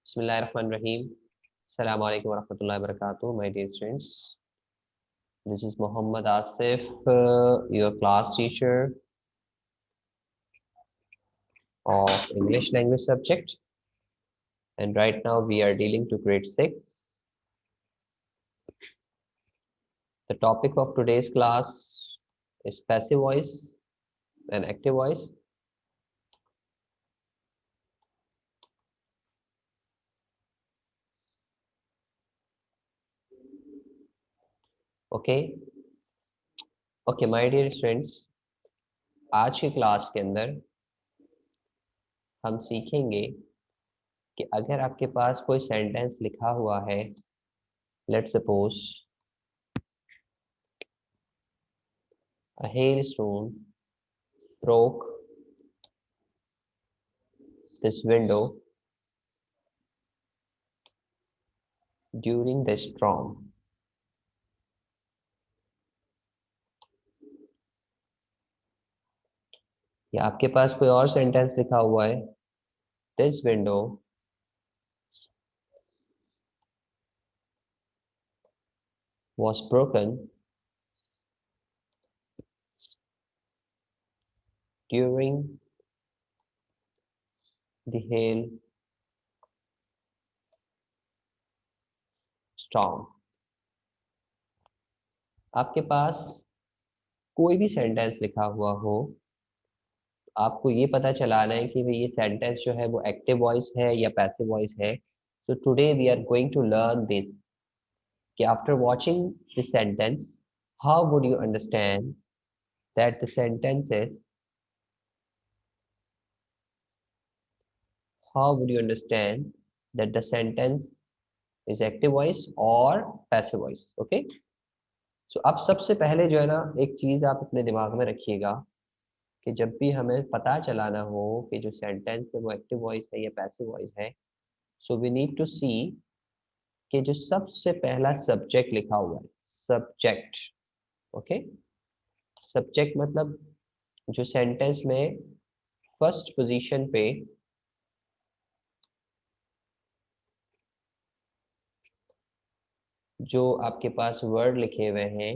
Bismillahirrahmanirrahim. Assalamu alaikum warahmatullahi wabarakatuh, my dear students. This is Muhammad Asif, your class teacher of English language subject. And right now we are dealing to grade 6. The topic of today's class is passive voice and active voice. Okay. Okay, my dear students, आज की class के अंदर हम सीखेंगे कि अगर आपके पास कोई सेंटेंस लिखा हुआ है, let's suppose a hailstone broke this window during the storm. या आपके पास कोई और सेंटेंस लिखा हुआ है, this window was broken during the hail storm. आपके पास कोई भी सेंटेंस लिखा हुआ हो, आपको ये पता चलाना है कि भाई ये सेंटेंस जो है वो एक्टिव वॉइस है या पैसिव वॉइस है. So today we are going to learn this. कि after watching this sentence, how would you understand that the sentence is, how would you understand that the sentence is active voice or passive voice? Okay. So अब सबसे पहले जो है ना, एक चीज आप अपने दिमाग में रखिएगा कि जब भी हमें पता चलाना हो कि जो सेंटेंस है वो एक्टिव वॉइस है या पैसिव वॉइस है, सो वी नीड टू सी कि जो सबसे पहला सब्जेक्ट लिखा हुआ है, सब्जेक्ट. ओके. सब्जेक्ट मतलब जो सेंटेंस में फर्स्ट पोजीशन पे जो आपके पास वर्ड लिखे हुए हैं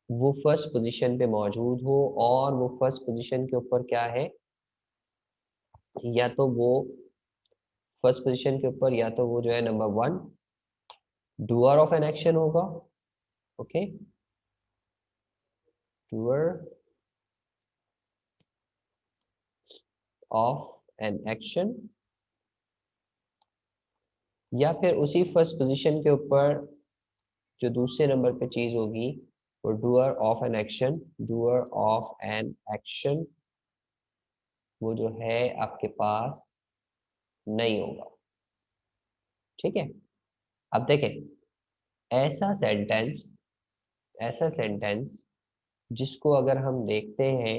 वो फर्स्ट पोजीशन पे मौजूद हो, और वो फर्स्ट पोजीशन के ऊपर क्या है, या तो वो फर्स्ट पोजीशन के ऊपर या तो वो जो है number 1 doer of an action होगा. Okay. Doer of an action, या फिर उसी फर्स्ट पोजीशन के ऊपर जो दूसरे नंबर पे चीज होगी वो doer of an action. Doer of an action वो जो है आपके पास नहीं होगा. ठीक है. अब देखें, ऐसा सेंटेंस ऐसा सेंटेंस जिसको अगर हम देखते हैं,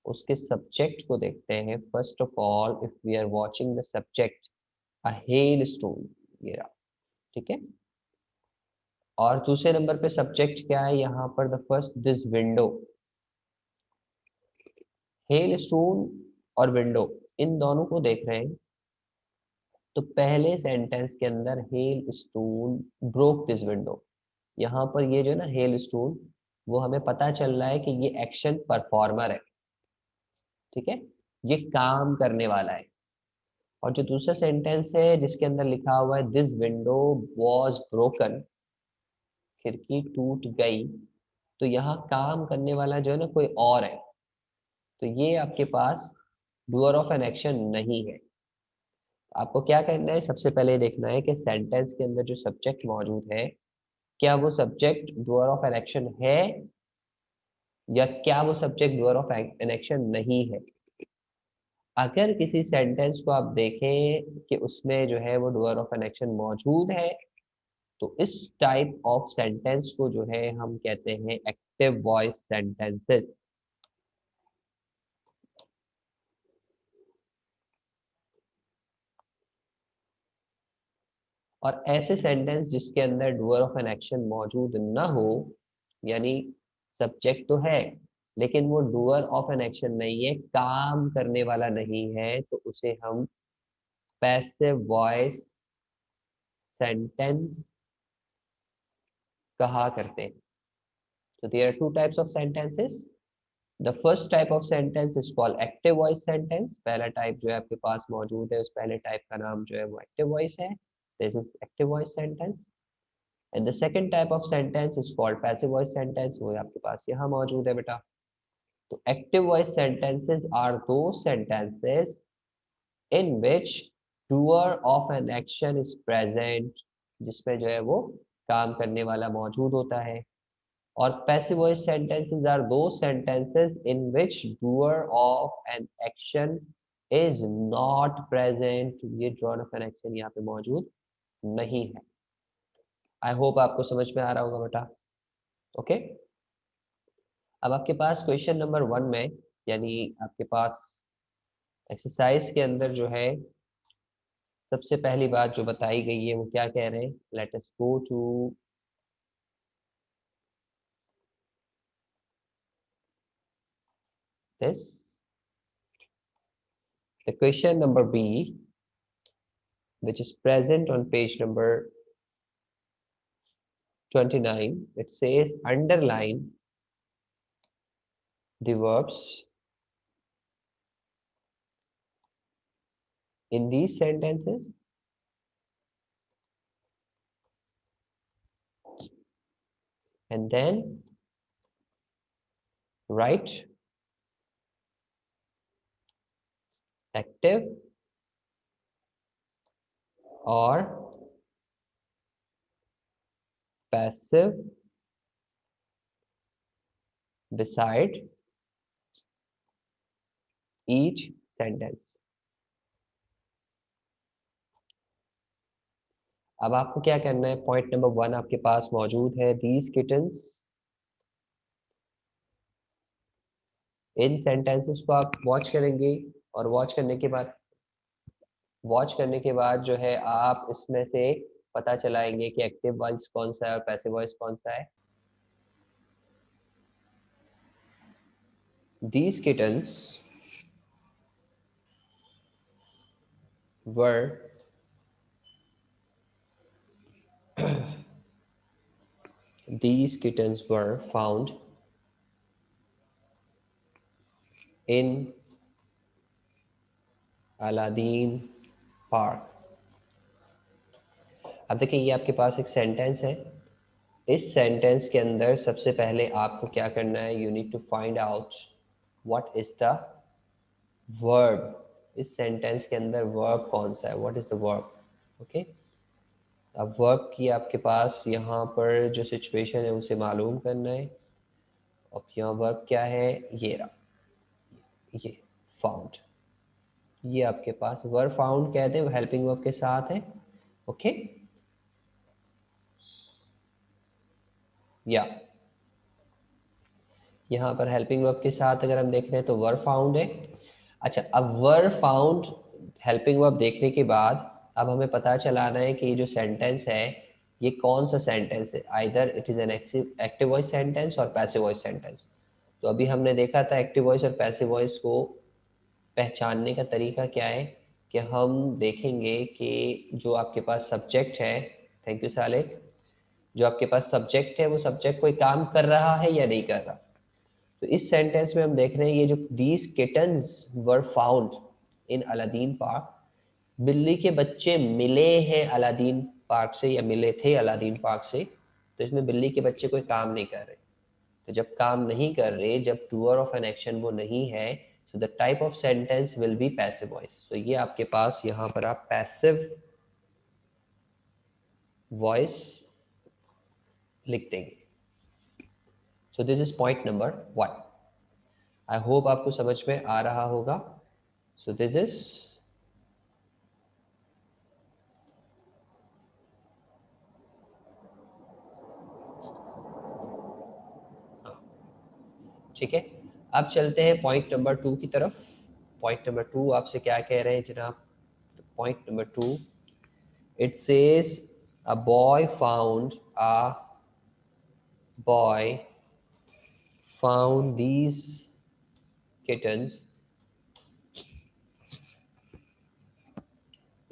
उसके सब्जेक्ट को देखते हैं. First of all if we are watching the subject, a hailstone, ये रहा. ठीक है. और दूसरे नंबर पे सब्जेक्ट क्या है यहाँ पर, the first this window. Hello stone और विंडो, इन दोनों को देख रहे हैं. तो पहले सेंटेंस के अंदर hello stone broke this window, यहाँ पर ये जो है ना हेल स्टोन, वो हमें पता चल रहा है कि ये एक्शन परफॉर्मर है. ठीक है. ये काम करने वाला है. और जो दूसरा सेंटेंस है जिसके अंदर लिखा हुआ है दिस विंडो वॉज ब्रोकन, खिड़की टूट गई, तो यहाँ काम करने वाला जो है ना कोई और है. तो ये आपके पास डूअर ऑफ एन एक्शन नहीं है. आपको क्या करना है, सबसे पहले देखना है कि सेंटेंस के अंदर जो सब्जेक्ट मौजूद है, क्या वो subject doer of an action है या क्या वो subject doer of an action नहीं है. अगर किसी सेंटेंस को आप देखें कि उसमें जो है वो डूअर ऑफ एन एक्शन मौजूद है, तो इस टाइप ऑफ सेंटेंस को जो है हम कहते हैं एक्टिव वॉइस सेंटेंसेस. और ऐसे सेंटेंस जिसके अंदर डूअर ऑफ एन एक्शन मौजूद ना हो, यानी सब्जेक्ट तो है लेकिन वो डूअर ऑफ एन एक्शन नहीं है, काम करने वाला नहीं है, तो उसे हम पैसिव वॉइस सेंटेंस कहा करते हैं। So there are two types of sentences. The first type of sentence is called active voice sentence. पहला टाइप जो है आपके पास मौजूद है, उस पहले टाइप का नाम जो है वो active voice है. This is active voice sentence. And the second type of sentence is called passive voice sentence. वो आपके पास यहाँ मौजूद है बेटा. तो active voice sentences are those sentences in which doer of an action is present, जिसमें जो है वो काम करने वाला मौजूद होता है. और passive voice sentences are those sentences in which doer of an action is not present. ये doer of an action यहाँ पे मौजूद नहीं है. आई होप आपको समझ में आ रहा होगा बेटा. ओके. अब आपके पास क्वेश्चन नंबर 1 में, यानी आपके पास एक्सरसाइज के अंदर जो है सबसे पहली बात जो बताई गई है वो क्या कह रहे हैं. Let us go to this. The question number B, which is present on page number 29, it says underline the verbs in these sentences and then write active or passive beside each sentence. अब आपको क्या करना है, point number 1 आपके पास मौजूद है. These kittens, in sentences को आप वॉच करेंगे और वॉच करने के बाद जो है आप इसमें से पता चलाएंगे कि एक्टिव वॉइस कौन सा है और पैसिव वॉइस कौन सा है. These kittens were these kittens were found in Aladdin Park. अब देखिए ये आपके पास एक सेंटेंस है. इस सेंटेंस के अंदर सबसे पहले आपको क्या करना है, you need to find out what is the verb. इस सेंटेंस के अंदर वर्ब कौन सा है, what is the verb. Okay. अब वर्ब की आपके पास यहाँ पर जो सिचुएशन है उसे मालूम करना है. अब यहाँ वर्ब क्या है, ये रहा, ये फाउंड. ये आपके पास वर्ब फाउंड कहते हैं, हेल्पिंग वर्ब के साथ है. ओके. या यहाँ पर हेल्पिंग वर्ब के साथ अगर हम देख रहे हैं तो वर्ब फाउंड है. अच्छा, अब वर्ब फाउंड हेल्पिंग वर्ब देखने के बाद अब हमें पता चलाना है कि ये जो सेंटेंस है ये कौन सा सेंटेंस है. Either it is an active voice sentence और पैसिव वॉइस सेंटेंस. तो अभी हमने देखा था एक्टिव वॉइस और पैसिव वॉइस को पहचानने का तरीका क्या है कि हम देखेंगे कि जो आपके पास सब्जेक्ट है, थैंक यू सालिक, जो आपके पास सब्जेक्ट है वो सब्जेक्ट कोई काम कर रहा है या नहीं कर रहा. तो इस सेंटेंस में हम देख रहे हैं ये जो these kittens were found in Aladdin park, बिल्ली के बच्चे मिले हैं अलादीन पार्क से या मिले थे अलादीन पार्क से. तो इसमें बिल्ली के बच्चे कोई काम नहीं कर रहे. तो जब काम नहीं कर रहे, जब डूअर ऑफ एन एक्शन वो नहीं है, so the type of sentence will be passive voice. So ये आपके पास यहाँ पर आप passive voice लिख देंगे. So this is point number 1. I hope आपको समझ में आ रहा होगा. So this is ठीक है. अब चलते हैं पॉइंट नंबर 2 की तरफ. पॉइंट नंबर 2 आपसे क्या कह रहे हैं जनाब. Point number 2, it says a boy found these kittens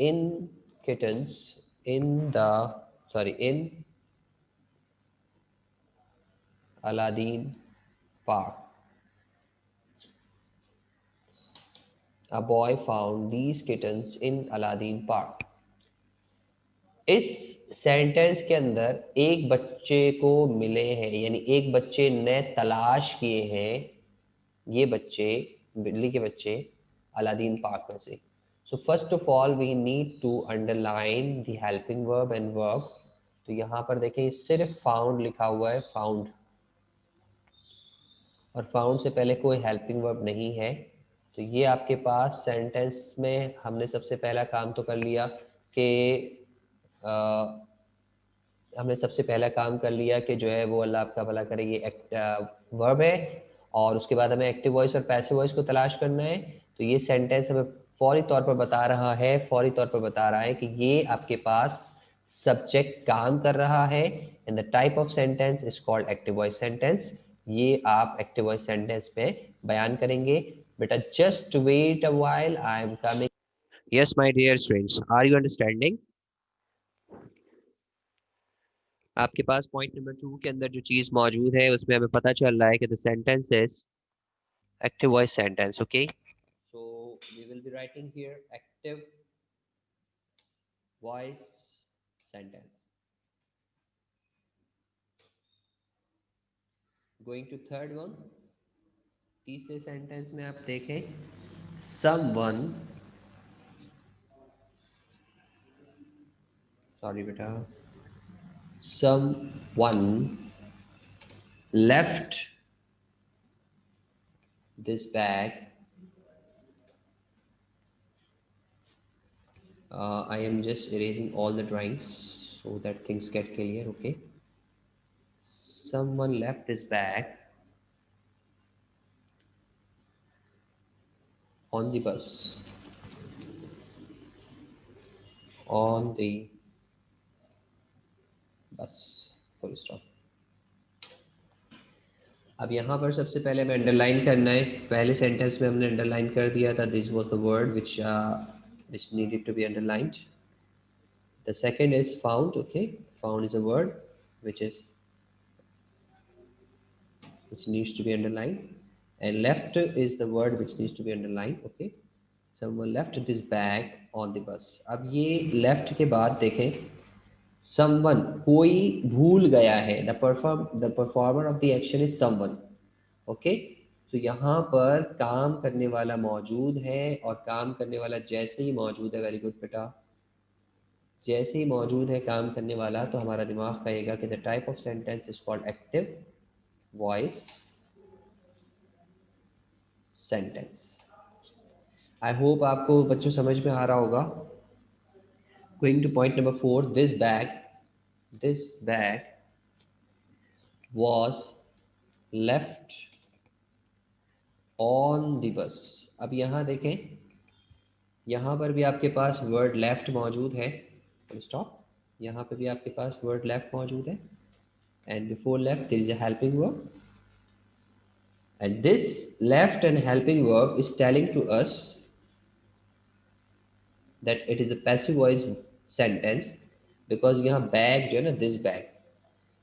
in kittens in Aladdin park. A boy found these kittens in Aladdin park. इस सेंटेंस के अंदर एक बच्चे को मिले हैं, यानी एक बच्चे ने तलाश किए हैं ये बच्चे, बिल्ली के बच्चे, अलादीन पार्क में से. So first of all we need to underline the helping verb and verb. तो यहाँ पर देखिए सिर्फ फाउंड लिखा हुआ है, फाउंड, और फाउंड से पहले कोई हेल्पिंग वर्ब नहीं है. तो ये आपके पास सेंटेंस में हमने सबसे पहला काम तो कर लिया कि हमने सबसे पहला काम कर लिया कि जो है वो अल्लाह आपका भला करे, ये वर्ब है, और उसके बाद हमें एक्टिव वॉइस और पैसिव वॉइस को तलाश करना है. तो ये सेंटेंस हमें फौरी तौर पर बता रहा है कि ये आपके पास सब्जेक्ट काम कर रहा है, and the type of sentence is called active voice sentence. ये आप एक्टिव वॉइस सेंटेंस में बयान करेंगे. बेटा just wait a while, I am coming. Yes my dear students, are you understanding? आपके पास पॉइंट नंबर 2 के अंदर जो चीज मौजूद है उसमें हमें पता चल रहा है कि the sentence is active voice sentence. Okay, so we will be writing here active voice sentence. Going to third one. तीसरे सेंटेंस में आप देखें, समवन, सॉरी बेटा, someone left this bag. I am just erasing all the drawings so that things get clear. Okay, someone left this bag on the bus, on the bus, full stop. अब यहाँ पर सबसे पहले हमें underline करना है. पहले सेंटेंस में हमने अंडरलाइन कर दिया था, this was the word which needed to be underlined. The second is found. Okay, found is a word which needs to be underlined, and left is the word which needs to be underlined. Okay, someone left this bag on the bus. अब ये left के बाद देखें, someone, कोई भूल गया है. the performer of the action is someone. Okay, तो यहाँ पर काम करने वाला मौजूद है, और काम करने वाला जैसे ही मौजूद है, वेरी गुड बेटा, जैसे ही मौजूद है काम करने वाला, तो हमारा दिमाग कहेगा कि the type of sentence is called active voice sentence. I hope आपको बच्चों समझ में आ रहा होगा. Going two point number 4, this bag was left on the bus. अब यहाँ देखें, यहाँ पर भी आपके पास वर्ड लेफ्ट मौजूद है, स्टॉप. यहाँ पर भी आपके पास वर्ड लेफ्ट मौजूद है, and before left there is a helping verb, and this left and helping verb is telling to us that it is a passive voice sentence, because यहाँ bag जो है ना, दिस बैग,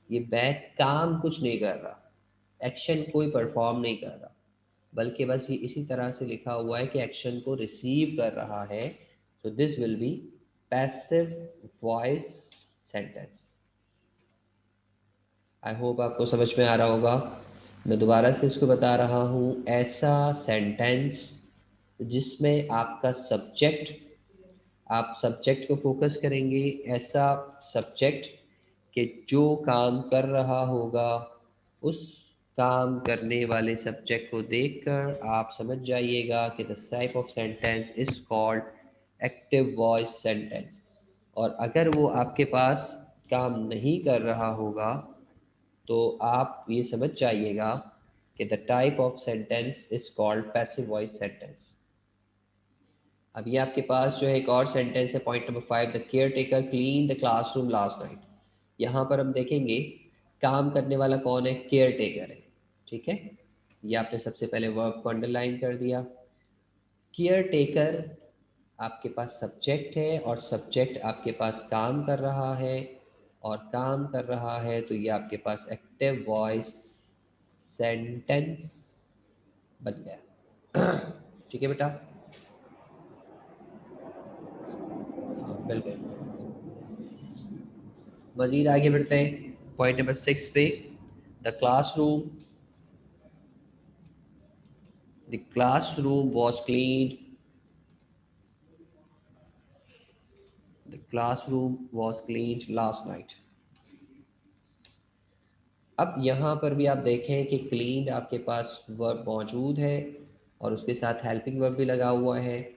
ये bag काम कुछ नहीं कर रहा, एक्शन कोई परफॉर्म नहीं कर रहा, बल्कि बस ये इसी तरह से लिखा हुआ है कि एक्शन को रिसीव कर रहा है. तो this will B passive voice sentence. I hope आपको समझ में आ रहा होगा. मैं दोबारा से इसको बता रहा हूँ, ऐसा सेंटेंस जिसमें आपका सब्जेक्ट, आप सब्जेक्ट को फोकस करेंगे, ऐसा सब्जेक्ट कि जो काम कर रहा होगा, उस काम करने वाले सब्जेक्ट को देखकर आप समझ जाइएगा कि the type of sentence is called active voice sentence. और अगर वो आपके पास काम नहीं कर रहा होगा, तो आप ये समझ जाइएगा कि the type of sentence is called passive voice sentence. अब ये आपके पास जो है एक और सेंटेंस है, point number 5, the care taker clean the classroom last night. यहाँ पर हम देखेंगे काम करने वाला कौन है, केयर टेकर है. ठीक है, ये आपने सबसे पहले वर्ब को अंडरलाइन कर दिया. केयर टेकर आपके पास सब्जेक्ट है और सब्जेक्ट आपके पास काम कर रहा है और काम कर रहा है, तो ये आपके पास एक्टिव वॉइस सेंटेंस बन गया। ठीक है बेटा। हाँ बिल्कुल। मजीद आगे बढ़ते हैं पॉइंट नंबर 6 पे। The classroom the classroom was clean the classroom was clean last night. अब यहाँ पर भी आप देखें कि क्लीन आपके पास वर्ब मौजूद है और उसके साथ हेल्पिंग वर्ब भी लगा हुआ है,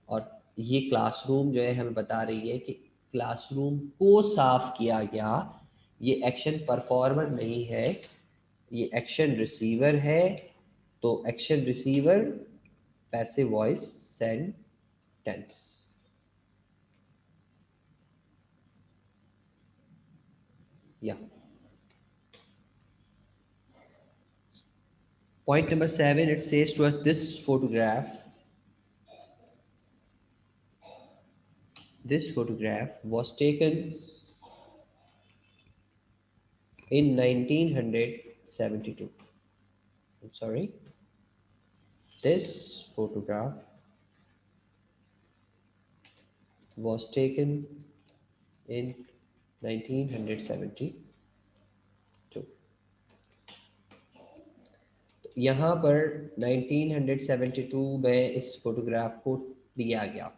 और ये क्लासरूम जो है हमें बता रही है कि क्लासरूम को साफ किया गया। ये एक्शन परफॉर्मर नहीं है, ये एक्शन रिसीवर है। तो action receiver passive voice sentence. या point number 7, it says to us, this photograph was taken in 1972. I'm sorry, this photograph was taken in 1972. यहाँ पर 1972 में इस फोटोग्राफ को लिया गया।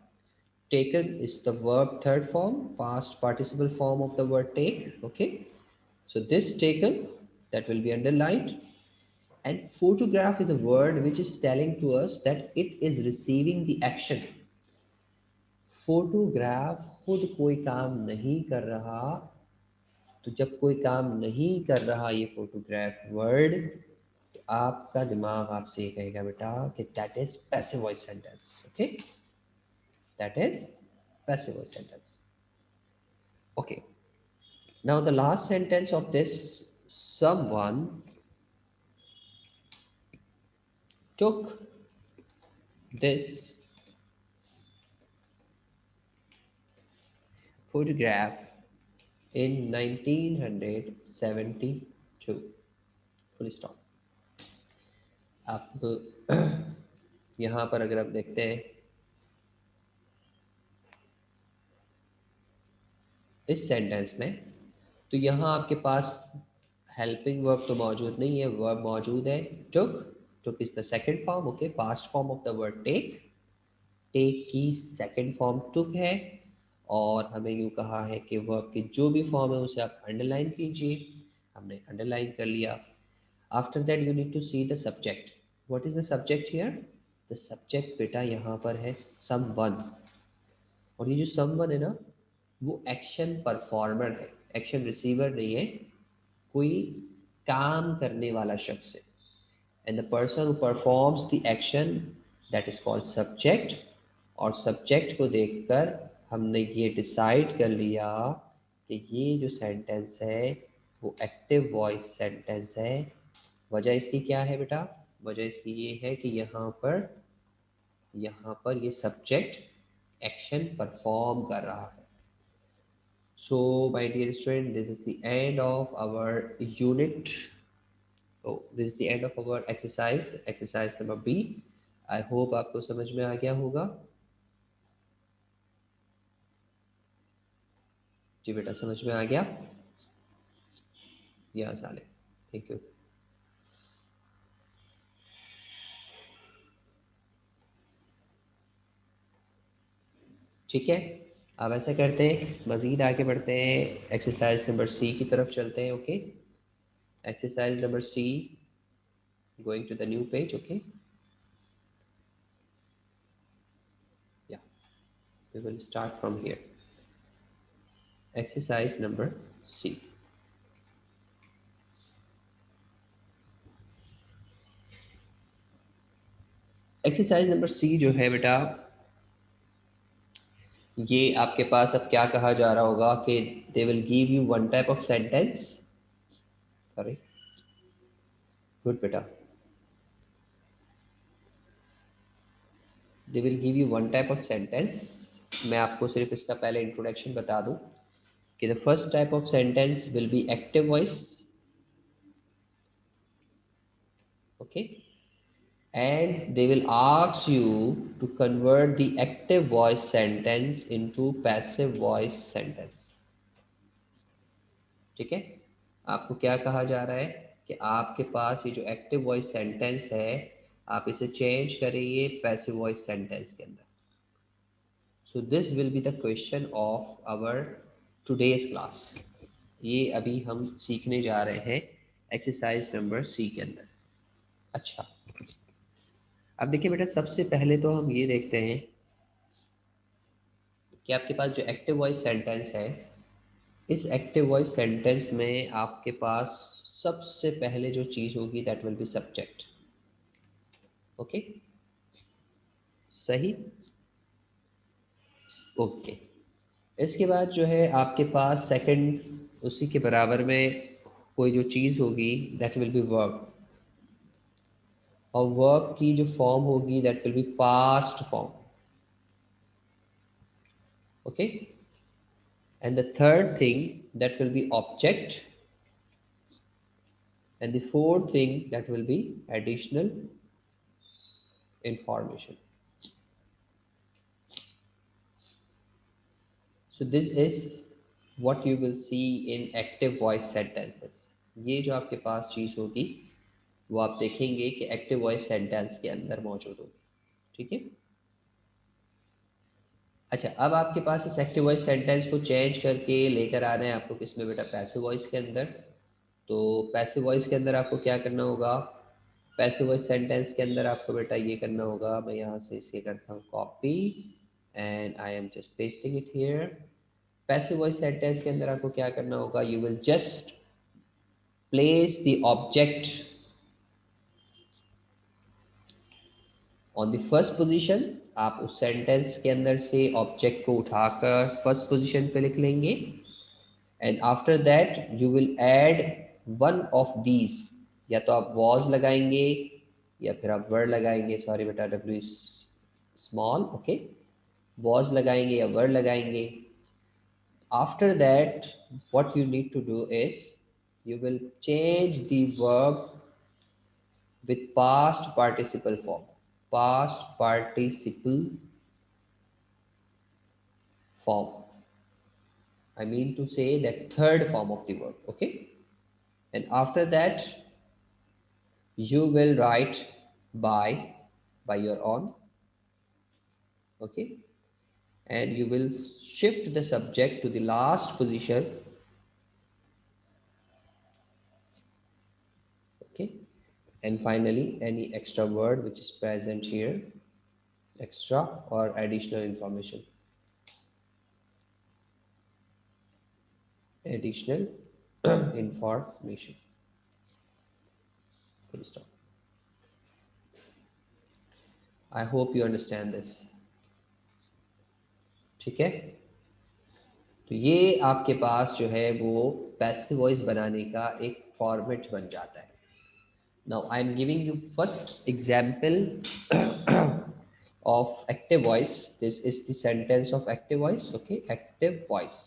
Taken is the verb third form, past participle form of the word take. Okay, so this taken, that will be underlined. And photograph is a word which is telling to us that it is receiving the action. Photograph खुद कोई काम नहीं कर रहा, तो जब कोई काम नहीं कर रहा ये फोटोग्राफ वर्ड, तो आपका दिमाग आपसे ये कहेगा बेटा कि that is passive voice sentence. Okay, that is passive voice sentence. Okay, now the last sentence of this, someone took this photograph in 1972, full stop. आप यहाँ पर अगर आप देखते हैं इस सेंटेंस में, तो यहाँ आपके पास हेल्पिंग वर्ब तो मौजूद नहीं है, वर्ब मौजूद है took. Took is the second form. Okay, past form of the word take. Take की सेकंड फॉर्म टुक है, और हमें यूँ कहा है कि वर्ब की जो भी फॉर्म है उसे आप अंडरलाइन कीजिए। हमने अंडरलाइन कर लिया। After that you need to see the subject. What is the subject here? The subject बेटा यहाँ पर है समवन, और ये जो समवन है ना, वो एक्शन परफॉर्मर है, एक्शन रिसीवर नहीं है, कोई काम करने वाला शख्स है। And the person who performs the action, that is called subject. और सब्जेक्ट को देखकर हमने ये डिसाइड कर लिया कि ये जो सेंटेंस है वो एक्टिव वॉइस सेंटेंस है। वजह इसकी क्या है बेटा? वजह इसकी ये है कि यहाँ पर ये सब्जेक्ट एक्शन परफॉर्म कर रहा है। So, my dear student, this is the end of our unit. So, this is the end of our exercise number B. I hope आपको समझ में आ गया होगा। जी बेटा, समझ में आ गया? या साले, थैंक यू। ठीक है, अब ऐसा करते हैं, मज़ीद आगे बढ़ते हैं, एक्सरसाइज नंबर सी की तरफ चलते हैं। Okay, exercise number C, going to the new page. Okay, या we will start from here. Exercise number C. Exercise number C जो है बेटा, ये आपके पास अब क्या कहा जा रहा होगा कि they will give you one type of sentence. Sorry, good बेटा। They will give you one type of sentence. मैं आपको सिर्फ इसका पहले इंट्रोडक्शन बता दूं कि the first type of sentence will be active voice, okay, and they will ask you to convert the active voice sentence into passive voice sentence। ठीक है, आपको क्या कहा जा रहा है कि आपके पास ये जो एक्टिव वॉइस सेंटेंस है आप इसे चेंज करिए पैसिव वॉइस सेंटेंस के अंदर। So this will be the question of our today's class. ये अभी हम सीखने जा रहे हैं एक्सरसाइज नंबर सी के अंदर। अच्छा, अब देखिए बेटा, सबसे पहले तो हम ये देखते हैं कि आपके पास जो एक्टिव वॉइस सेंटेंस है, इस एक्टिव वॉइस सेंटेंस में आपके पास सबसे पहले जो चीज़ होगी that will be subject. Okay, सही, ओके। इसके बाद जो है आपके पास सेकंड उसी के बराबर में कोई जो चीज़ होगी दैट विल बी वर्ब, और वर्ब की जो फॉर्म होगी that will be past form, okay. And the third thing that will be object, and the fourth thing that will be additional information। So this is what you will see in active voice sentences। ये जो आपके पास चीज़ होगी वो आप देखेंगे कि active voice sentence के अंदर मौजूद होगी। ठीक है, अच्छा, अब आपके पास इस एक्टिव वॉइस सेंटेंस को चेंज करके लेकर आना है आपको किसमें बेटा, पैसिव वॉइस के अंदर। तो पैसिव वॉइस के अंदर आपको क्या करना होगा, पैसिव वॉइस सेंटेंस के अंदर आपको बेटा ये करना होगा, मैं यहाँ से इसे करता हूँ copy and I am just pasting it here. Passive voice sentence के अंदर आपको क्या करना होगा, you will just place the object on the first position. आप उस सेंटेंस के अंदर से ऑब्जेक्ट को उठाकर फर्स्ट पोजीशन पे लिख लेंगे, and after that you will add one of these. या तो आप वॉज लगाएंगे या फिर आप वर्ड लगाएंगे, सॉरी बेटा W is small, okay, was लगाएंगे या वर्ड लगाएंगे। After that, what you need to do is you will change the verb with past participle form. Past participle form. I mean to say that third form of the verb. Okay. And after that, you will write by your own. Okay. And you will shift the subject to the last position. Okay. And finally, any extra word which is present here, extra or additional information, additional information, full stop। I hope you understand this। ठीक है, तो ये आपके पास जो है वो passive voice बनाने का एक फॉर्मेट बन जाता है। Now I am giving you first example of active voice। This is the sentence of active voice, okay, active voice।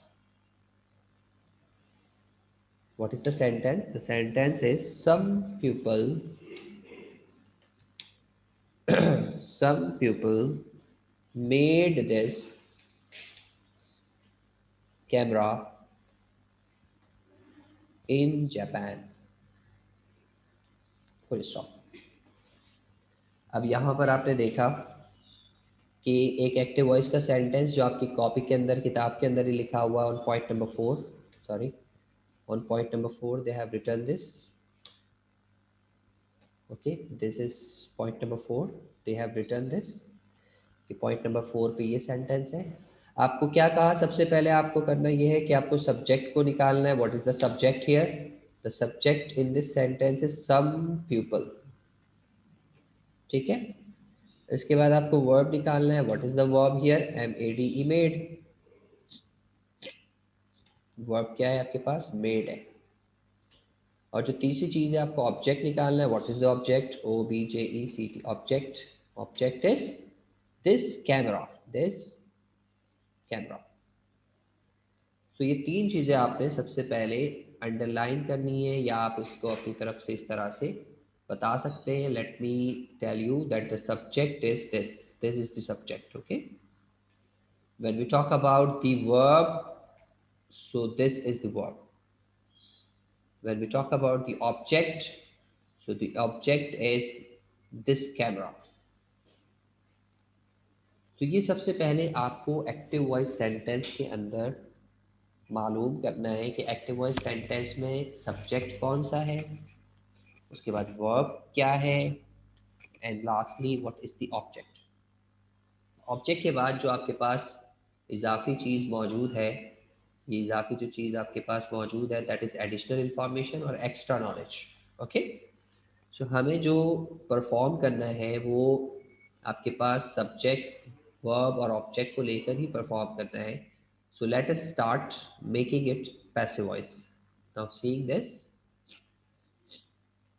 What is the sentence? The sentence is some people made this camera in Japan, full stop। अब यहाँ पर आपने देखा कि एक active voice का sentence जो आपकी कॉपी के अंदर किताब के अंदर ही लिखा हुआ on point number 4, sorry on point number 4 they have written this, okay, this is point number 4, they have written this, कि पॉइंट नंबर 4 पे ये सेंटेंस है। आपको क्या कहा, सबसे पहले आपको करना ये है कि आपको सब्जेक्ट को निकालना है। What is the subject here, the subject in this sentence is some people. ठीक है, इसके बाद आपको वर्ब निकालना है। What is the verb here, MED, made. Verb क्या है आपके पास, मेड है। और जो तीसरी चीज है आपको ऑब्जेक्ट निकालना है। What is the object, OBJECT, object. Object is this camera. तो ये तीन चीज़ें आपने सबसे पहले अंडरलाइन करनी है, या आप इसको अपनी तरफ से इस तरह से बता सकते हैं। Let me tell you that the subject is this is the subject, okay. When we talk about the verb, so this is the verb. When we talk about the object, so the object is this camera. तो ये सबसे पहले आपको active voice sentence के अंदर मालूम करना है कि एक्टिव वॉइस सेंटेंस में सब्जेक्ट कौन सा है, उसके बाद वर्ब क्या है, and lastly what is the object. Object के बाद जो आपके पास इजाफी चीज़ मौजूद है, ये इजाफी जो चीज़ आपके पास मौजूद है, दैट इज़ एडिशनल इंफॉर्मेशन और एक्स्ट्रा नॉलेज, ओके। सो हमें जो परफॉर्म करना है वो आपके पास सब्जेक्ट, वर्ब और ऑब्जेक्ट को लेकर ही परफॉर्म करना है। So let us start making it passive voice. Now seeing this,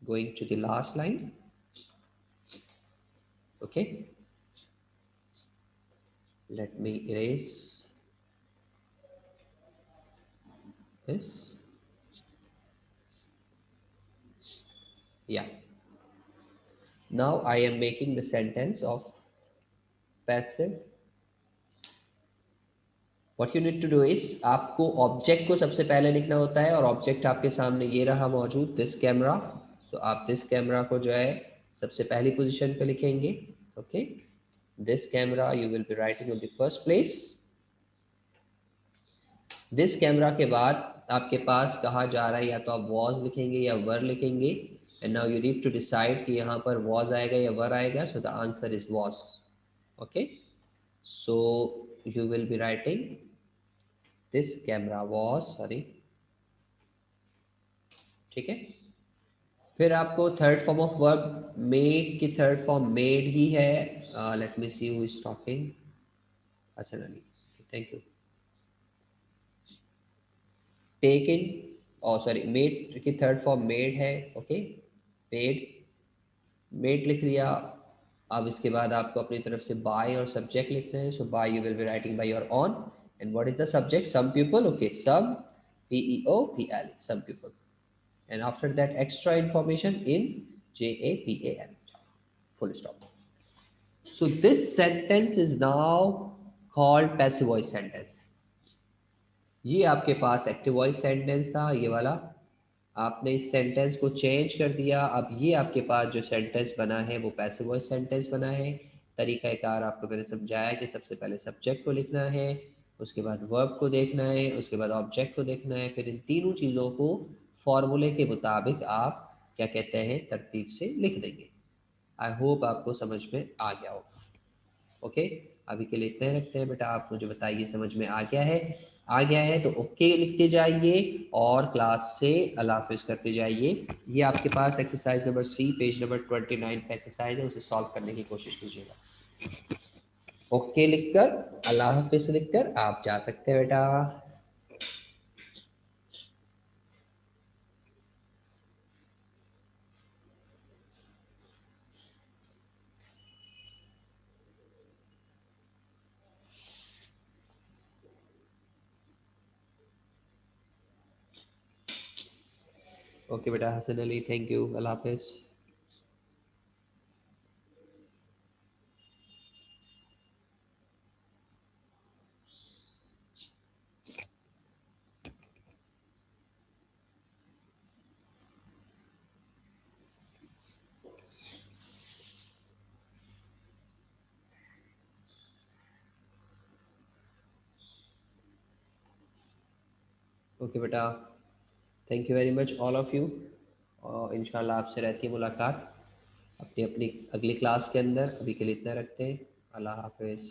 going to the last line, okay. Let me erase this. Yeah. Now I am making the sentence of passive. What you need to do is आपको object को सबसे पहले लिखना होता है, और object आपके सामने ये रहा मौजूद, दिस कैमरा। तो आप दिस कैमरा को जो है सबसे पहली पोजीशन पे लिखेंगे, okay. This camera you will be writing on the first place. This camera के बाद आपके पास कहा जा रहा है, या तो आप वॉज लिखेंगे या वर लिखेंगे, and now you need to decide कि यहाँ पर वॉज आएगा या वर आएगा। So the answer is was, okay. So you will be writing this camera was, sorry, ठीक है। फिर आपको third form of verb made की थर्ड फॉर्म मेड ही है। Let me see who is talking. Hasan Ali, thank you. Taken, और sorry made की third form made है, ओके। मेड, मेड लिख लिया। अब इसके बाद आपको अपनी तरफ से बाय और सब्जेक्ट लिखना है। So by you will be writing by और on, and what is the subject, some people, okay. Some, PEOPL, some people, and after that extra information in JAPAN, full stop. So this sentence is now called passive voice sentence. ये आपके पास active voice sentence था, ये वाला। आपने इस sentence को change कर दिया, अब ये आपके पास जो सेंटेंस बना है वो पैसिव वॉइस सेंटेंस बना है। तरीक़ाकार आपको मैंने समझाया कि सबसे पहले सब्जेक्ट को लिखना है, उसके बाद वर्ब को देखना है, उसके बाद ऑब्जेक्ट को देखना है, फिर इन तीनों चीज़ों को फॉर्मूले के मुताबिक आप क्या कहते हैं तरतीब से लिख देंगे। आई होप आपको समझ में आ गया होगा, ओके। अभी के लिए इतने रखते हैं बेटा, आप मुझे बताइए समझ में आ गया है। आ गया है तो ओके लिखते जाइए और क्लास से अल्लाह हाफिज करते जाइए। ये आपके पास exercise number C, page number 29 का एक्सरसाइज है, उसे सॉल्व करने की कोशिश कीजिएगा। ओके लिखकर, अल्लाह हाफिज लिखकर आप जा सकते हैं बेटा। ओके बेटा, हसन अली, थैंक यू, अल्लाह हाफिज। ओके बेटा, thank you very much all of you. और इंशाल्लाह आपसे रहती है मुलाकात अपनी अपनी अगली क्लास के अंदर। अभी के लिए इतना रखते हैं, अल्लाह हाफिज़।